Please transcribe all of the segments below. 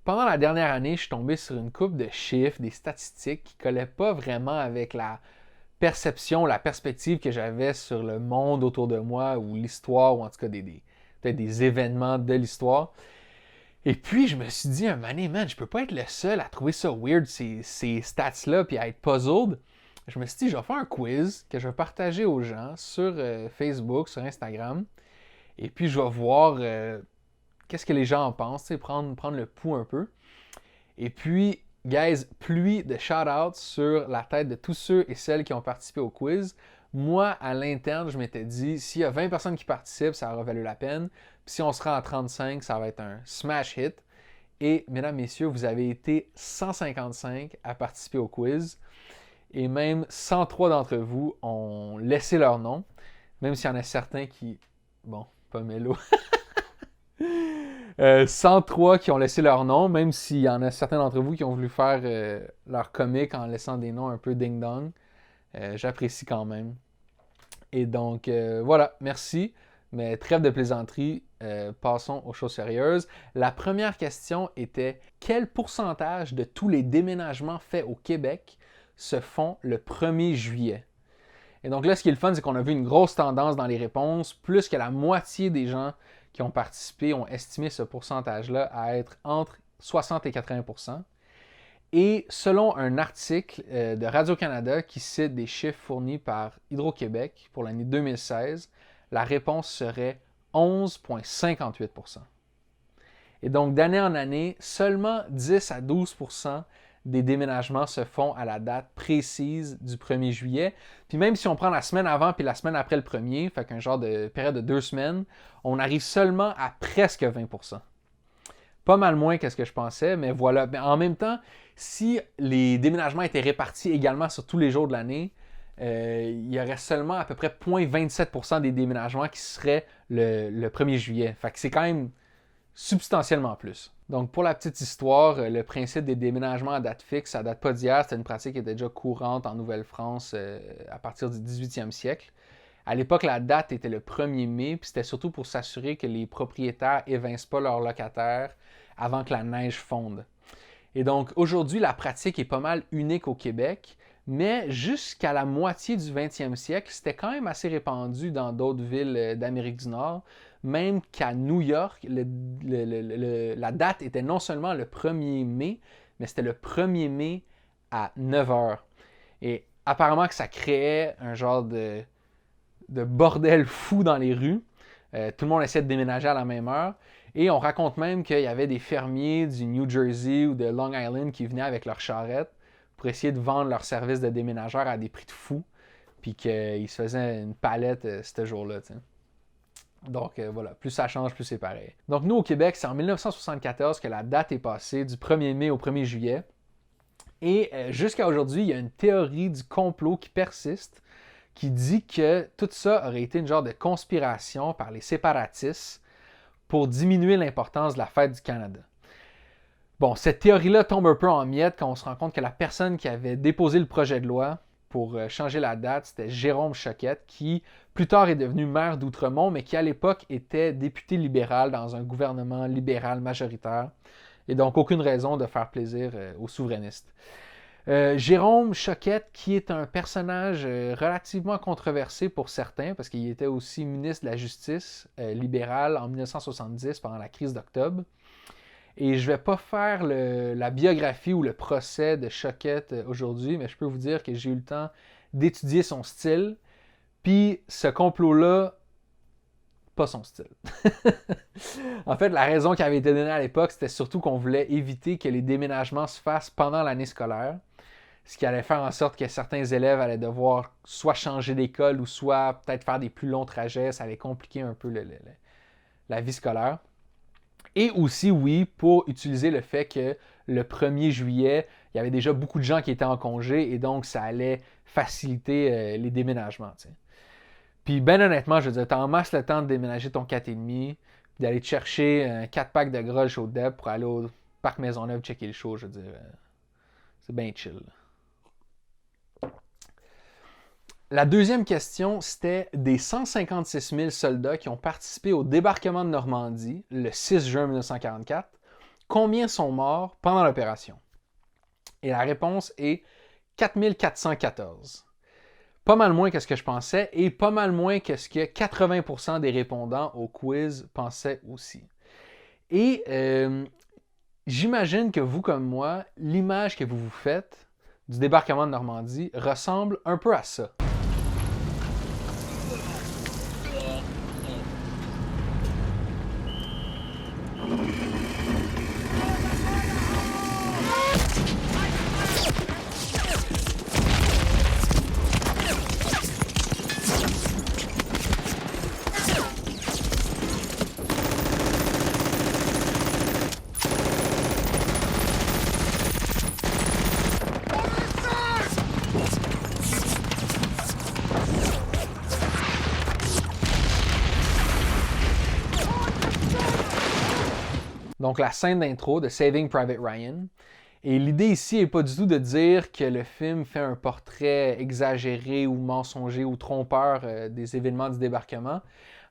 pendant la dernière année, je suis tombé sur une couple de chiffres, des statistiques qui ne collaient pas vraiment avec la perception, la perspective que j'avais sur le monde autour de moi ou l'histoire, ou en tout cas peut-être des événements de l'histoire. Et puis, je me suis dit, un moment donné, man, je peux pas être le seul à trouver ça weird, ces stats-là, puis à être puzzled. Je me suis dit, je vais faire un quiz que je vais partager aux gens sur Facebook, sur Instagram. Et puis, je vais voir qu'est-ce que les gens en pensent, prendre le pouls un peu. Et puis, guys, pluie de shout-outs sur la tête de tous ceux et celles qui ont participé au quiz. Moi, à l'interne, je m'étais dit, s'il y a 20 personnes qui participent, ça aura valu la peine. Puis si on se rend à 35, ça va être un smash hit. Et, mesdames, messieurs, vous avez été 155 à participer au quiz. Et même 103 d'entre vous ont laissé leur nom. Même s'il y en a certains qui... Bon, pas mélo. 103 qui ont laissé leur nom, même s'il y en a certains d'entre vous qui ont voulu faire leur comique en laissant des noms un peu ding-dong. J'apprécie quand même. Et donc, voilà, merci. Mais trêve de plaisanterie, passons aux choses sérieuses. La première question était: quel pourcentage de tous les déménagements faits au Québec se font le 1er juillet? Et donc là, ce qui est le fun, c'est qu'on a vu une grosse tendance dans les réponses. Plus que la moitié des gens qui ont participé ont estimé ce pourcentage-là à être entre 60 et 80 %. Et selon un article de Radio-Canada qui cite des chiffres fournis par Hydro-Québec pour l'année 2016, la réponse serait 11,58 %. Et donc, d'année en année, seulement 10 à 12 % des déménagements se font à la date précise du 1er juillet. Puis même si on prend la semaine avant puis la semaine après le 1er, fait qu'un genre de période de 2 semaines, on arrive seulement à presque 20 %. Pas mal moins que ce que je pensais, mais voilà. Mais en même temps, si les déménagements étaient répartis également sur tous les jours de l'année, il y aurait seulement à peu près 0,27 % des déménagements qui seraient le 1er juillet. Fait que c'est quand même substantiellement plus. Donc, pour la petite histoire, le principe des déménagements à date fixe, ça date pas d'hier, c'était une pratique qui était déjà courante en Nouvelle-France à partir du 18e siècle. À l'époque, la date était le 1er mai, puis c'était surtout pour s'assurer que les propriétaires évincent pas leurs locataires avant que la neige fonde. Et donc, aujourd'hui, la pratique est pas mal unique au Québec, mais jusqu'à la moitié du 20e siècle, c'était quand même assez répandu dans d'autres villes d'Amérique du Nord, même qu'à New York, la date était non seulement le 1er mai, mais c'était le 1er mai à 9 heures. Et apparemment que ça créait un genre de bordel fou dans les rues. Tout le monde essayait de déménager à la même heure. Et on raconte même qu'il y avait des fermiers du New Jersey ou de Long Island qui venaient avec leurs charrettes pour essayer de vendre leurs services de déménageurs à des prix de fou. Puis qu'ils se faisaient une palette ce jour-là. T'sais. Donc voilà, plus ça change, plus c'est pareil. Donc nous au Québec, c'est en 1974 que la date est passée du 1er mai au 1er juillet. Et jusqu'à aujourd'hui, il y a une théorie du complot qui persiste, qui dit que tout ça aurait été une genre de conspiration par les séparatistes pour diminuer l'importance de la fête du Canada. Bon, cette théorie-là tombe un peu en miettes quand on se rend compte que la personne qui avait déposé le projet de loi pour changer la date, c'était Jérôme Choquette, qui plus tard est devenu maire d'Outremont, mais qui à l'époque était député libéral dans un gouvernement libéral majoritaire, et donc aucune raison de faire plaisir aux souverainistes. Jérôme Choquette, qui est un personnage relativement controversé pour certains, parce qu'il était aussi ministre de la Justice libéral en 1970 pendant la crise d'octobre. Et je ne vais pas faire la biographie ou le procès de Choquette aujourd'hui, mais je peux vous dire que j'ai eu le temps d'étudier son style. Puis ce complot-là, pas son style. En fait, la raison qui avait été donnée à l'époque, c'était surtout qu'on voulait éviter que les déménagements se fassent pendant l'année scolaire. Ce qui allait faire en sorte que certains élèves allaient devoir soit changer d'école ou soit peut-être faire des plus longs trajets. Ça allait compliquer un peu la vie scolaire. Et aussi, oui, pour utiliser le fait que le 1er juillet, il y avait déjà beaucoup de gens qui étaient en congé et donc ça allait faciliter les déménagements. T'sais. Puis, ben honnêtement, je veux dire, t'as en masse le temps de déménager ton 4,5 puis d'aller te chercher un 4 pack de gras chaud de Deb pour aller au Parc Maisonneuve checker le show. Je veux dire, c'est bien chill. La deuxième question, c'était des 156 000 soldats qui ont participé au débarquement de Normandie le 6 juin 1944. combien sont morts pendant l'opération? Et la réponse est 4414. Pas mal moins que ce que je pensais et pas mal moins que ce que 80% des répondants au quiz pensaient aussi. Et j'imagine que vous comme moi, l'image que vous vous faites du débarquement de Normandie ressemble un peu à ça. Donc la scène d'intro de Saving Private Ryan. Et l'idée ici n'est pas du tout de dire que le film fait un portrait exagéré ou mensonger ou trompeur des événements du débarquement.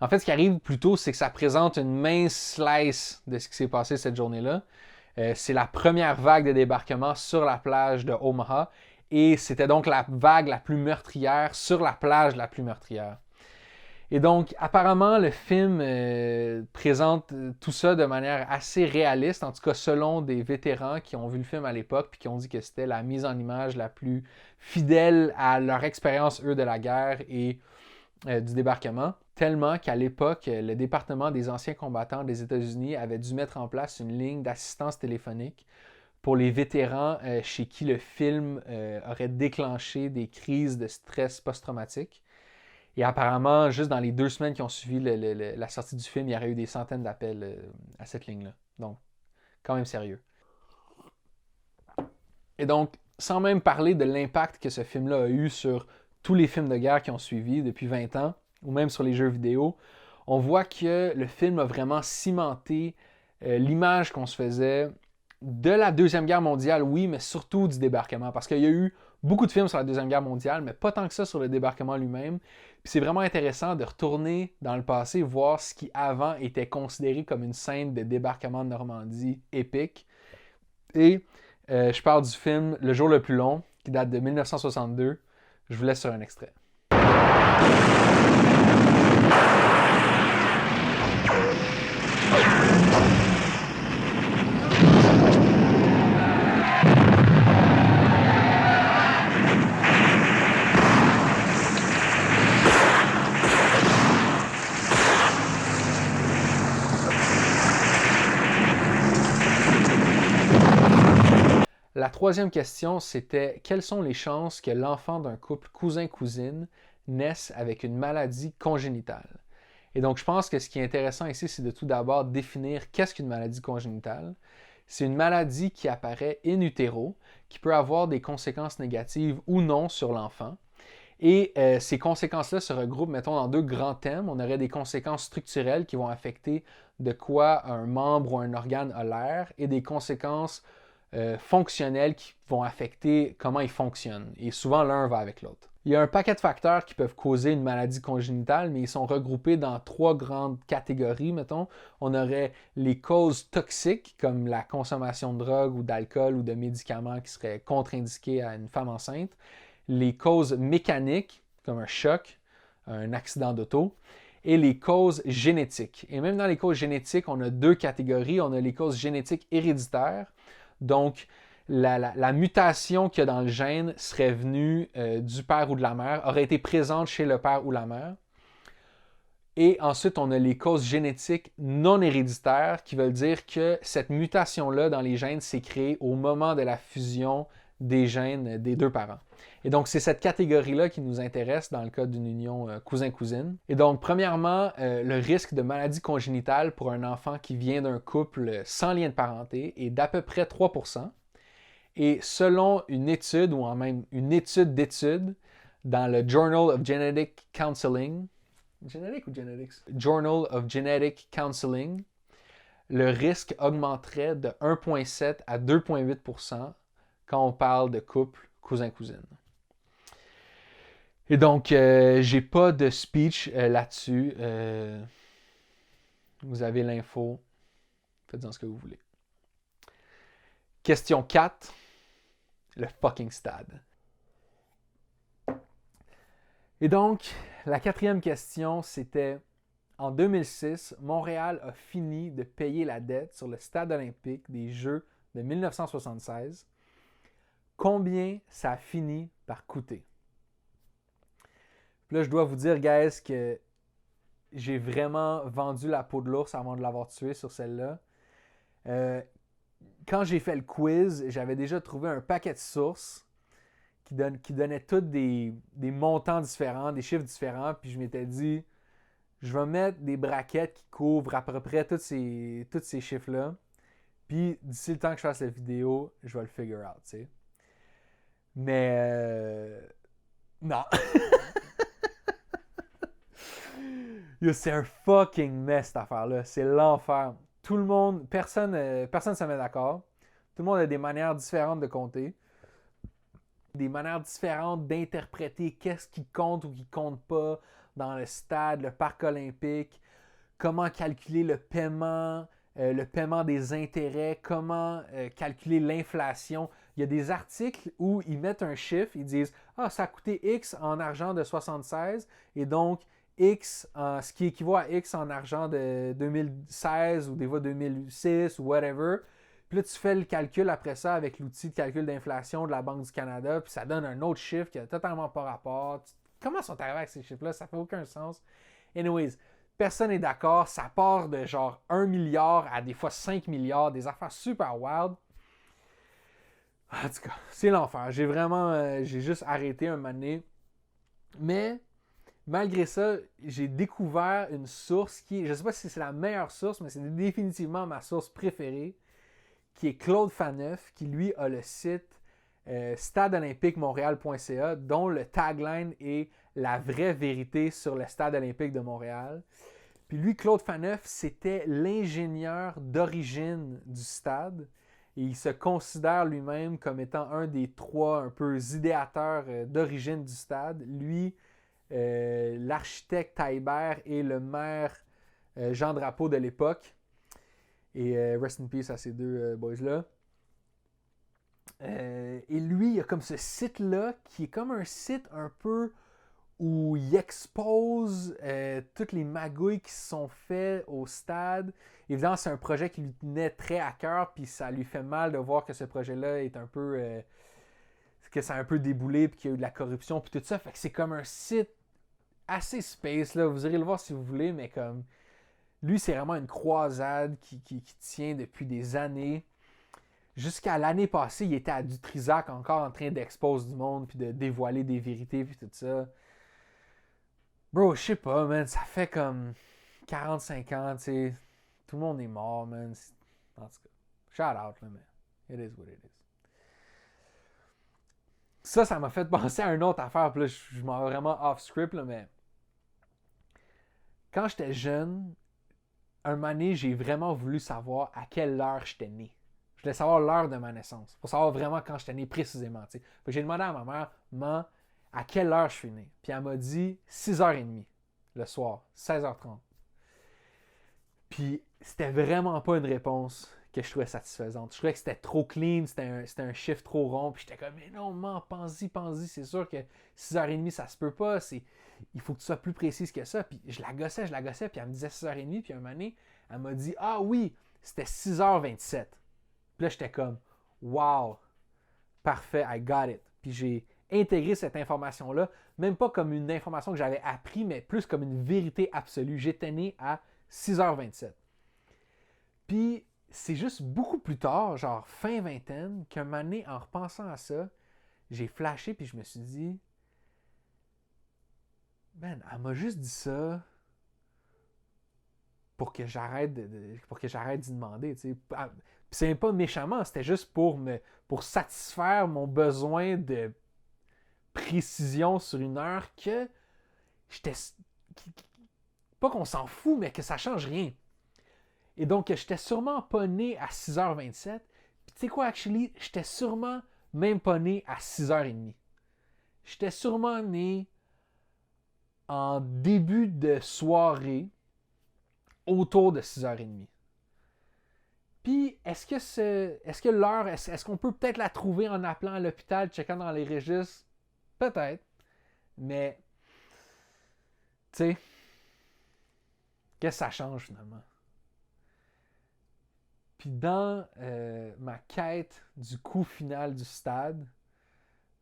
En fait, ce qui arrive plutôt, c'est que ça présente une mince slice de ce qui s'est passé cette journée-là. C'est la première vague de débarquement sur la plage de Omaha et c'était donc la vague la plus meurtrière sur la plage la plus meurtrière. Et donc, apparemment, le film présente tout ça de manière assez réaliste, en tout cas selon des vétérans qui ont vu le film à l'époque puis qui ont dit que c'était la mise en image la plus fidèle à leur expérience, eux, de la guerre et du débarquement. Tellement qu'à l'époque, le département des anciens combattants des États-Unis avait dû mettre en place une ligne d'assistance téléphonique pour les vétérans chez qui le film aurait déclenché des crises de stress post-traumatique. Et apparemment, juste dans les 2 semaines qui ont suivi la sortie du film, il y aurait eu des centaines d'appels à cette ligne-là. Donc, quand même sérieux. Et donc, sans même parler de l'impact que ce film-là a eu sur tous les films de guerre qui ont suivi depuis 20 ans, ou même sur les jeux vidéo, on voit que le film a vraiment cimenté l'image qu'on se faisait de la Deuxième Guerre mondiale, oui, mais surtout du débarquement. Parce qu'il y a eu beaucoup de films sur la Deuxième Guerre mondiale, mais pas tant que ça sur le débarquement lui-même. Puis c'est vraiment intéressant de retourner dans le passé, voir ce qui avant était considéré comme une scène de débarquement de Normandie épique. Et je parle du film Le jour le plus long, qui date de 1962. Je vous laisse sur un extrait. La troisième question, c'était quelles sont les chances que l'enfant d'un couple cousin-cousine naisse avec une maladie congénitale? Et donc, je pense que ce qui est intéressant ici, c'est de tout d'abord définir qu'est-ce qu'une maladie congénitale. C'est une maladie qui apparaît in utero, qui peut avoir des conséquences négatives ou non sur l'enfant. Et ces conséquences-là se regroupent, mettons, dans 2 grands thèmes. On aurait des conséquences structurelles qui vont affecter de quoi un membre ou un organe a l'air, et des conséquences fonctionnels qui vont affecter comment ils fonctionnent. Et souvent, l'un va avec l'autre. Il y a un paquet de facteurs qui peuvent causer une maladie congénitale, mais ils sont regroupés dans 3 grandes catégories, mettons. On aurait les causes toxiques, comme la consommation de drogue ou d'alcool ou de médicaments qui seraient contre-indiqués à une femme enceinte. Les causes mécaniques, comme un choc, un accident d'auto. Et les causes génétiques. Et même dans les causes génétiques, on a 2 catégories. On a les causes génétiques héréditaires. Donc, la mutation qu'il y a dans le gène serait venue du père ou de la mère, aurait été présente chez le père ou la mère. Et ensuite, on a les causes génétiques non héréditaires qui veulent dire que cette mutation-là dans les gènes s'est créée au moment de la fusion des gènes des 2 parents. Et donc, c'est cette catégorie-là qui nous intéresse dans le cas d'une union cousin-cousine. Et donc, premièrement, le risque de maladie congénitale pour un enfant qui vient d'un couple sans lien de parenté est d'à peu près 3%. Et selon une étude, ou en même une étude d'études, dans le Journal of Genetic Counseling, Genetic ou Genetics? Journal of Genetic Counseling, le risque augmenterait de 1,7 à 2,8% quand on parle de couple cousin-cousine. Et donc, j'ai pas de speech là-dessus. Vous avez l'info. Faites-en ce que vous voulez. Question 4. Le fucking stade. Et donc, la 4e question, c'était en 2006, Montréal a fini de payer la dette sur le stade olympique des Jeux de 1976. Combien ça a fini par coûter? Puis là, je dois vous dire, guys, que j'ai vraiment vendu la peau de l'ours avant de l'avoir tué sur celle-là. Quand j'ai fait le quiz, j'avais déjà trouvé un paquet de sources qui donnaient toutes des montants différents, des chiffres différents, puis je m'étais dit, je vais mettre des braquettes qui couvrent à peu près tous ces chiffres-là, puis d'ici le temps que je fasse la vidéo, je vais le figure out, tu sais. Mais non. Yo, c'est un fucking mess cette affaire-là. C'est l'enfer. Tout le monde, personne ne se met d'accord. Tout le monde a des manières différentes de compter. Des manières différentes d'interpréter qu'est-ce qui compte ou qui compte pas dans le stade, le parc olympique, comment calculer le paiement des intérêts, comment calculer l'inflation. Il y a des articles où ils mettent un chiffre, ils disent « Ah, ça a coûté X en argent de 76 et donc X, ce qui équivaut à X en argent de 2016 ou des fois 2006 ou whatever. » Puis là, tu fais le calcul après ça avec l'outil de calcul d'inflation de la Banque du Canada, puis ça donne un autre chiffre qui n'a totalement pas rapport. Comment sont arrivés avec ces chiffres-là? Ça fait aucun sens. Anyways, personne n'est d'accord. Ça part de genre 1 milliard à des fois 5 milliards, des affaires super wild. En tout cas, c'est l'enfer. J'ai juste arrêté un moment donné. Mais malgré ça, j'ai découvert une source qui, je ne sais pas si c'est la meilleure source, mais c'est définitivement ma source préférée, qui est Claude Faneuf, qui lui a le site stadeolympiquemontréal.ca, dont le tagline est « La vraie vérité sur le Stade olympique de Montréal ». Puis lui, Claude Faneuf, c'était l'ingénieur d'origine du stade. Et il se considère lui-même comme étant un des 3 un peu idéateurs d'origine du stade. Lui, l'architecte Taillibert et le maire Jean Drapeau de l'époque. Et rest in peace à ces 2 boys-là. Et lui, il a comme ce site-là qui est comme un site un peu où il expose toutes les magouilles qui se sont faites au stade. Évidemment, c'est un projet qui lui tenait très à cœur, puis ça lui fait mal de voir que ce projet-là est un peu... que ça a un peu déboulé, puis qu'il y a eu de la corruption, puis tout ça. Fait que c'est comme un site assez space, là. Vous irez le voir si vous voulez, mais comme... Lui, c'est vraiment une croisade qui tient depuis des années. Jusqu'à l'année passée, il était à Dutrisac encore en train d'exposer du monde, puis de dévoiler des vérités, puis tout ça. Bro, je sais pas, man, ça fait comme 45 ans, tu sais. Tout le monde est mort, man. En tout cas, shout out, là, man. It is what it is. Ça m'a fait penser à une autre affaire, puis là, je m'en vais vraiment off-script, là, mais... Quand j'étais jeune, un moment donné, j'ai vraiment voulu savoir à quelle heure j'étais né. Je voulais savoir l'heure de ma naissance, pour savoir vraiment quand j'étais né précisément, tu sais. Fait que j'ai demandé à ma mère, maman, à quelle heure je suis né. Puis elle m'a dit 6h30 le soir, 16h30. Puis c'était vraiment pas une réponse que je trouvais satisfaisante. Je trouvais que c'était trop clean, c'était un chiffre trop rond. Puis j'étais comme, mais non, man, pense-y. C'est sûr que 6h30, ça se peut pas. Il faut que tu sois plus précise que ça. Puis je la gossais. Puis elle me disait 6h30. Puis un moment donné, elle m'a dit, ah oui, c'était 6h27. Puis là, j'étais comme, wow, parfait, I got it. Puis j'ai intégré cette information-là, même pas comme une information que j'avais appris, mais plus comme une vérité absolue. J'étais né à 6h27. Puis c'est juste beaucoup plus tard, genre fin vingtaine, qu'un moment donné, en repensant à ça, j'ai flashé puis je me suis dit, man, elle m'a juste dit ça pour que j'arrête d'y demander, tu sais. Puis c'est pas méchamment, c'était juste pour satisfaire mon besoin de précision sur une heure que j'étais... Pas qu'on s'en fout, mais que ça change rien. Et donc, j'étais sûrement pas né à 6h27. Puis tu sais quoi, actually, j'étais sûrement même pas né à 6h30. J'étais sûrement né en début de soirée autour de 6h30. Puis, est-ce que l'heure, est-ce qu'on peut peut-être la trouver en appelant à l'hôpital, checkant dans les registres? Peut-être. Mais, tu sais, qu'est-ce que ça change finalement? Puis dans ma quête du coup final du stade,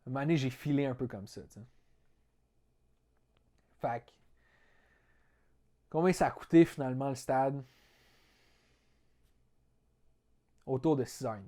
à un moment donné, j'ai filé un peu comme ça, tu sais. Fait que, combien ça a coûté finalement le stade? Autour de 6h30.